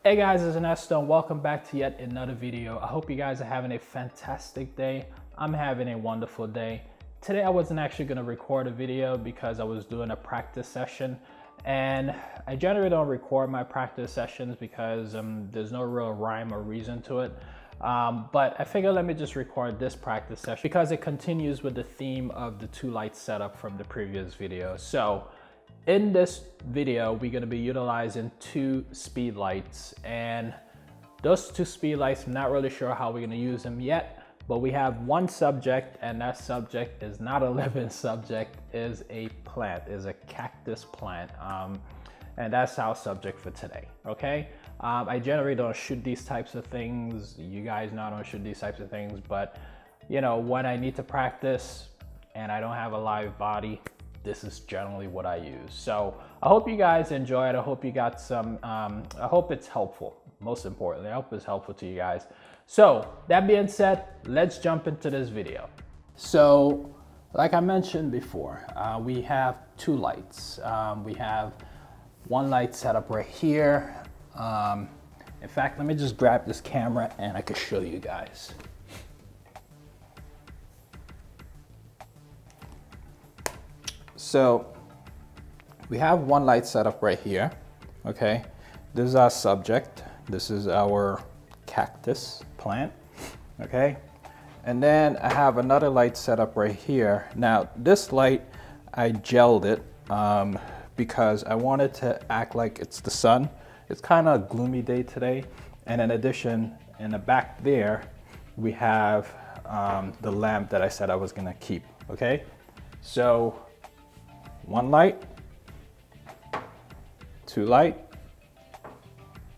Hey guys, it's Ernesto and welcome back to yet another video. I hope you guys are having a fantastic day. I'm having a wonderful day. Today I wasn't actually going to record a video because I was doing a practice session, and I generally don't record my practice sessions because there's no real rhyme or reason to it. But I figured let me just record this practice session because it continues with the theme of the two light setup from the previous video. So in this video, we're going to be utilizing two speed lights, and those two speed lights, I'm not really sure how we're going to use them yet, but we have one subject, and that subject is not a living subject, is a plant, is a cactus plant. And that's our subject for today, okay? I generally don't shoot these types of things. You guys know I don't shoot these types of things, but you know, when I need to practice and I don't have a live body, this is generally what I use. So I hope you guys enjoy it. I hope you got some, I hope it's helpful. Most importantly, I hope it's helpful to you guys. So that being said, let's jump into this video. So like I mentioned before, we have two lights. We have one light set up right here. In fact, let me just grab this camera and I can show you guys. So we have one light set up right here, okay? This is our subject. This is our cactus plant, okay? And then I have another light set up right here. Now this light, I gelled it because I wanted to act like it's the sun. It's kind of a gloomy day today. And in addition, in the back there, we have the lamp that I said I was gonna keep, okay? So one light, two light,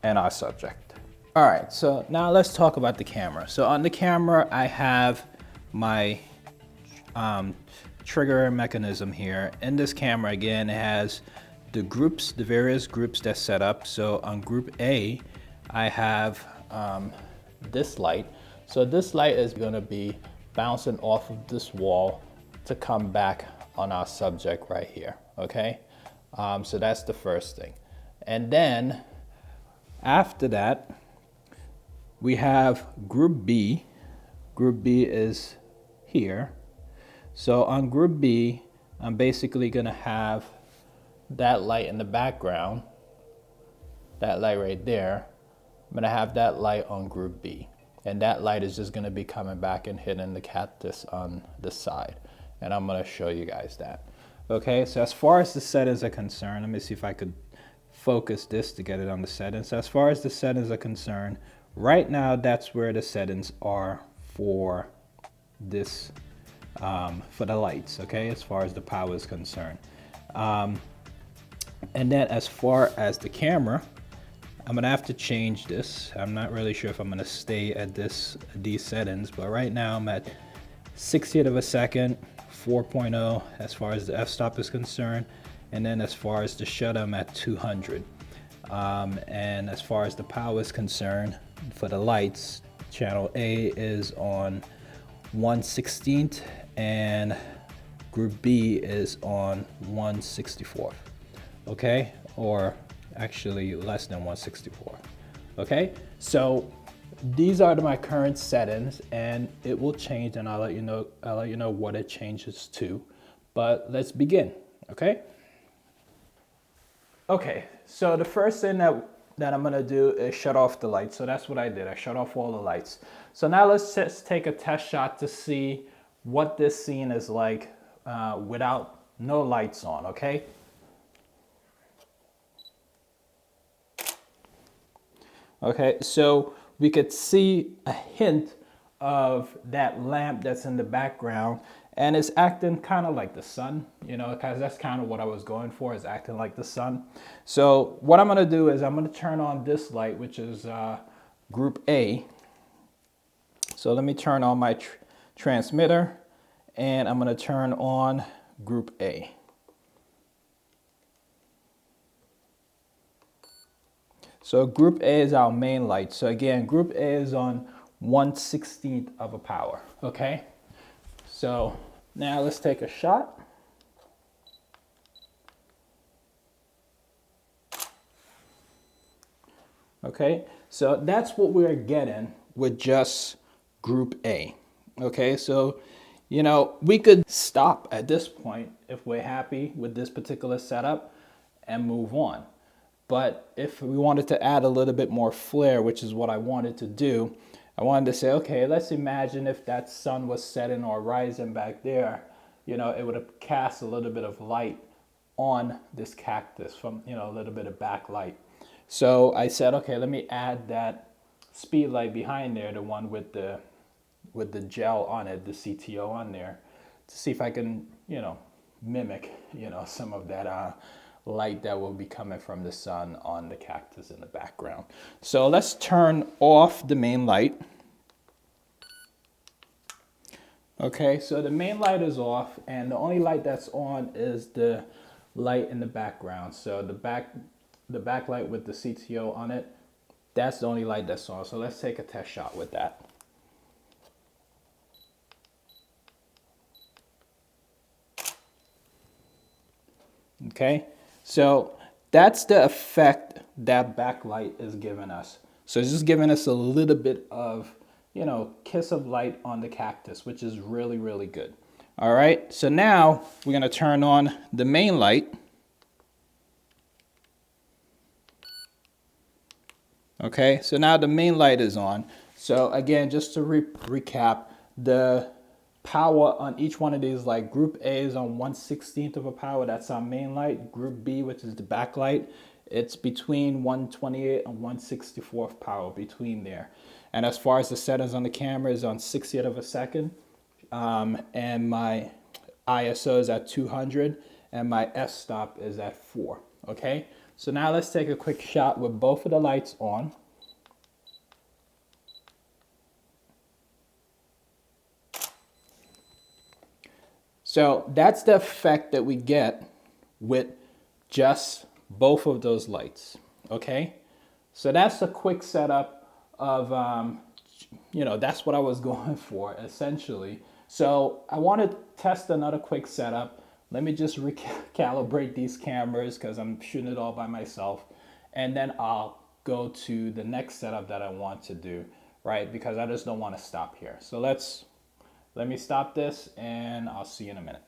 and our subject. All right, so now let's talk about the camera. So on the camera, I have my trigger mechanism here. In this camera, again, it has the groups, the various groups that's set up. So on group A, I have this light. So this light is gonna be bouncing off of this wall to come back on our subject right here, okay? So that's the first thing. And then after that, we have group B. Group B is here. So on group B, I'm basically gonna have that light in the background, that light right there. I'm gonna have that light on group B. And that light is just gonna be coming back and hitting the cactus on the side. And I'm gonna show you guys that. Okay, so as far as the settings are concerned, let me see if I could focus this to get it on the settings. So as far as the settings are concerned, right now that's where the settings are for this, for the lights, okay, as far as the power is concerned. And then as far as the camera, I'm gonna have to change this. I'm not really sure if I'm gonna stay at these settings, but right now I'm at 60th of a second, 4.0 as far as the f-stop is concerned, and then as far as the shutter, I'm at 200. And as far as the power is concerned, for the lights, channel A is on 1/16th and group B is on 1/64th, okay? Or actually less than 1/64th, okay? So these are my current settings, and it will change, and I'll let you know what it changes to. But let's begin, okay? Okay, so the first thing that I'm gonna do is shut off the lights. So that's what I did. I shut off all the lights. So now let's just take a test shot to see what this scene is like without no lights on, okay? Okay, so we could see a hint of that lamp that's in the background, and it's acting kind of like the sun, you know, because that's kind of what I was going for, is acting like the sun. So what I'm gonna do is I'm gonna turn on this light, which is group A. So let me turn on my transmitter, and I'm gonna turn on group A. So group A is our main light. So again, group A is on 1/16th of a power, okay? So now let's take a shot. Okay, so that's what we're getting with just group A. Okay, so you know, we could stop at this point if we're happy with this particular setup and move on. But if we wanted to add a little bit more flair, which is what I wanted to do, I wanted to say, okay, let's imagine if that sun was setting or rising back there, you know, it would have cast a little bit of light on this cactus from, you know, a little bit of backlight. So I said, okay, let me add that speed light behind there, the one with the gel on it, the CTO on there, to see if I can, you know, mimic, you know, some of that light that will be coming from the sun on the cactus in the background. So let's turn off the main light. Okay, so the main light is off, and the only light that's on is the light in the background. So the backlight with the CTO on it, that's the only light that's on. So let's take a test shot with that. Okay, so that's the effect that backlight is giving us. So it's just giving us a little bit of, you know, kiss of light on the cactus, which is really, really good. All right, so now we're gonna turn on the main light. Okay, so now the main light is on. So again, just to recap, the power on each one of these, like group A is on 1/16 of a power, that's our main light. Group B, which is the backlight, it's between 128 and 1/64 power, between there. And as far as the settings on the camera is on 60th of a second, and my ISO is at 200, and my f-stop is at 4. Okay, so now let's take a quick shot with both of the lights on. So that's the effect that we get with just both of those lights. Okay, so that's a quick setup of, you know, that's what I was going for essentially. So I want to test another quick setup. Let me just recalibrate these cameras because I'm shooting it all by myself. And then I'll go to the next setup that I want to do, right? Because I just don't want to stop here. So let me stop this and I'll see you in a minute.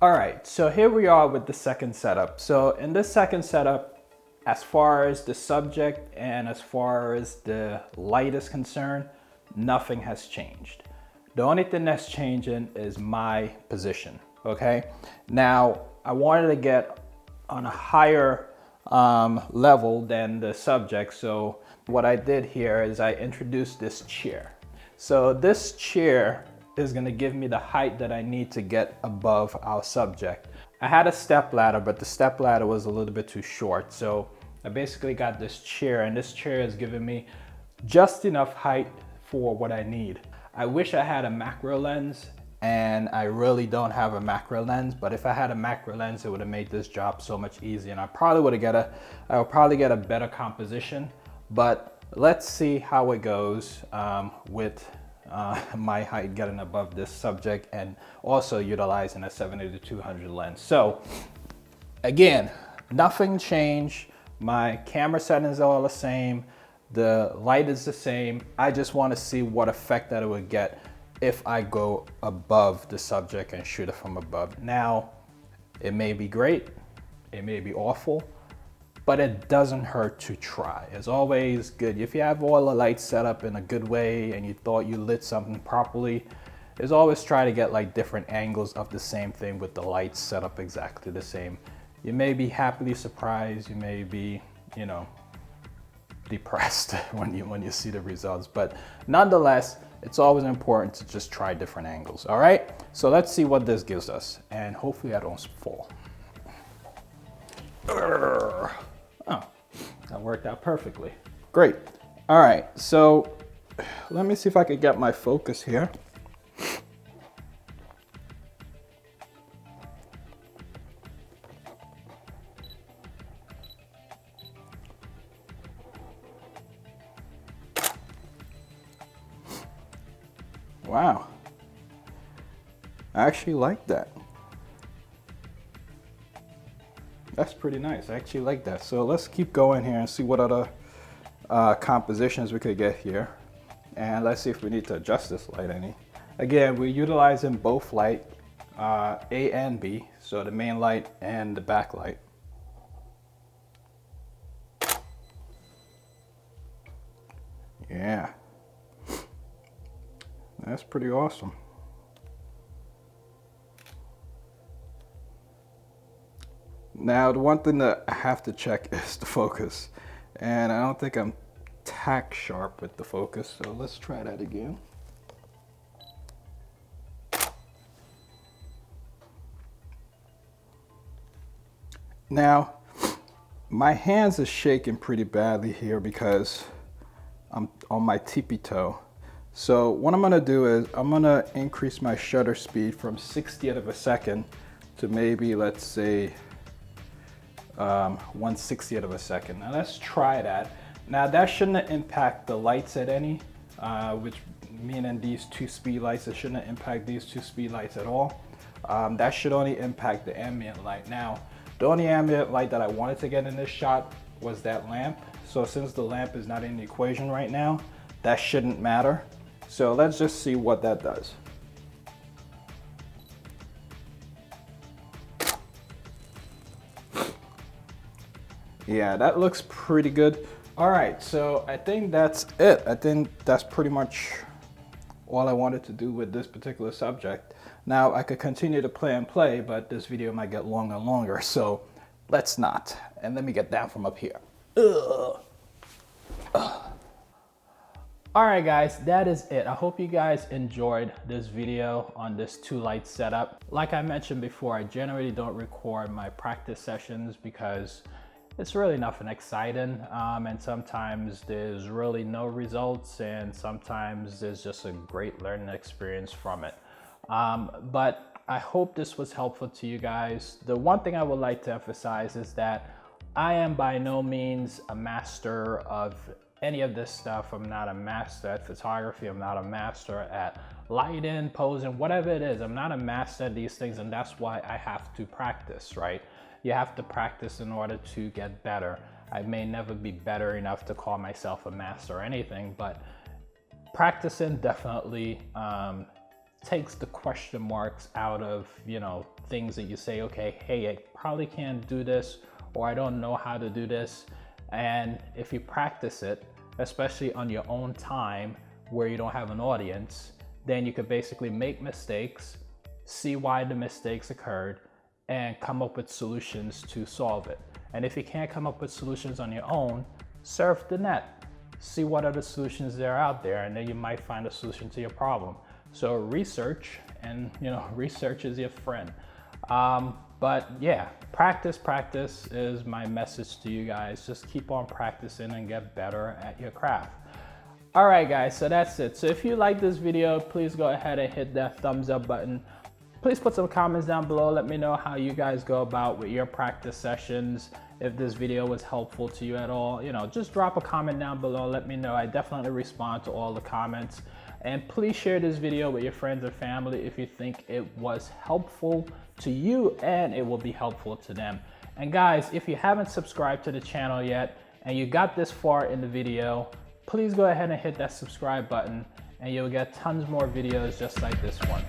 All right, so here we are with the second setup. So in this second setup, as far as the subject and as far as the light is concerned, nothing has changed. The only thing that's changing is my position, okay? Now, I wanted to get on a higher level than the subject, so what I did here is I introduced this chair. So this chair is gonna give me the height that I need to get above our subject. I had a step ladder, but the step ladder was a little bit too short, so I basically got this chair, and this chair is giving me just enough height for what I need. I wish I had a macro lens, and I really don't have a macro lens, but if I had a macro lens, it would have made this job so much easier, and I would probably get a better composition, but let's see how it goes with my height getting above this subject and also utilizing a 70-200 lens. So again, nothing changed. My camera settings are all the same. The light is the same. I just want to see what effect that it would get if I go above the subject and shoot it from above. Now, it may be great, it may be awful, but it doesn't hurt to try. It's always good. If you have all the lights set up in a good way and you thought you lit something properly, is always try to get like different angles of the same thing with the lights set up exactly the same. You may be happily surprised, you may be, you know, depressed when you see the results, but nonetheless, it's always important to just try different angles. All right, so let's see what this gives us, and hopefully I don't fall. Oh, that worked out perfectly. Great. All right, so let me see if I could get my focus here. Wow, I actually like that. That's pretty nice. I actually like that. So let's keep going here and see what other compositions we could get here. And let's see if we need to adjust this light any. Again, we're utilizing both light, A and B, so the main light and the backlight. Yeah, that's pretty awesome. Now, the one thing that I have to check is the focus. And I don't think I'm tack sharp with the focus, so let's try that again. Now, my hands are shaking pretty badly here because I'm on my tippy toe. So what I'm gonna do is I'm gonna increase my shutter speed from 60th of a second to maybe, let's say, 1/60th of a second. Now let's try that. Now that shouldn't impact the lights at any, which meaning these two speed lights, it shouldn't impact these two speed lights at all. That should only impact the ambient light. Now, the only ambient light that I wanted to get in this shot was that lamp. So since the lamp is not in the equation right now, that shouldn't matter. So let's just see what that does. Yeah, that looks pretty good. All right, so I think that's it. I think that's pretty much all I wanted to do with this particular subject. Now, I could continue to play and play, but this video might get longer and longer, so let's not. And let me get down from up here. Ugh. Ugh. All right, guys, that is it. I hope you guys enjoyed this video on this two light setup. Like I mentioned before, I generally don't record my practice sessions because it's really nothing exciting, and sometimes there's really no results, and sometimes there's just a great learning experience from it. But I hope this was helpful to you guys. The one thing I would like to emphasize is that I am by no means a master of any of this stuff. I'm not a master at photography. I'm not a master at lighting, posing, whatever it is. I'm not a master at these things, and that's why I have to practice, right? You have to practice in order to get better. I may never be better enough to call myself a master or anything, but practicing definitely takes the question marks out of, you know, things that you say, okay, hey, I probably can't do this, or I don't know how to do this. And if you practice it, especially on your own time where you don't have an audience, then you could basically make mistakes, see why the mistakes occurred, and come up with solutions to solve it. And if you can't come up with solutions on your own, surf the net, see what other solutions there are out there, and then you might find a solution to your problem. So research, and you know, research is your friend. But yeah, practice is my message to you guys. Just keep on practicing and get better at your craft. All right, guys, so that's it. So if you like this video, please go ahead and hit that thumbs up button. Please put some comments down below. Let me know how you guys go about with your practice sessions. If this video was helpful to you at all, you know, just drop a comment down below. Let me know. I definitely respond to all the comments. And please share this video with your friends and family if you think it was helpful to you and it will be helpful to them. And guys, if you haven't subscribed to the channel yet and you got this far in the video, please go ahead and hit that subscribe button and you'll get tons more videos just like this one.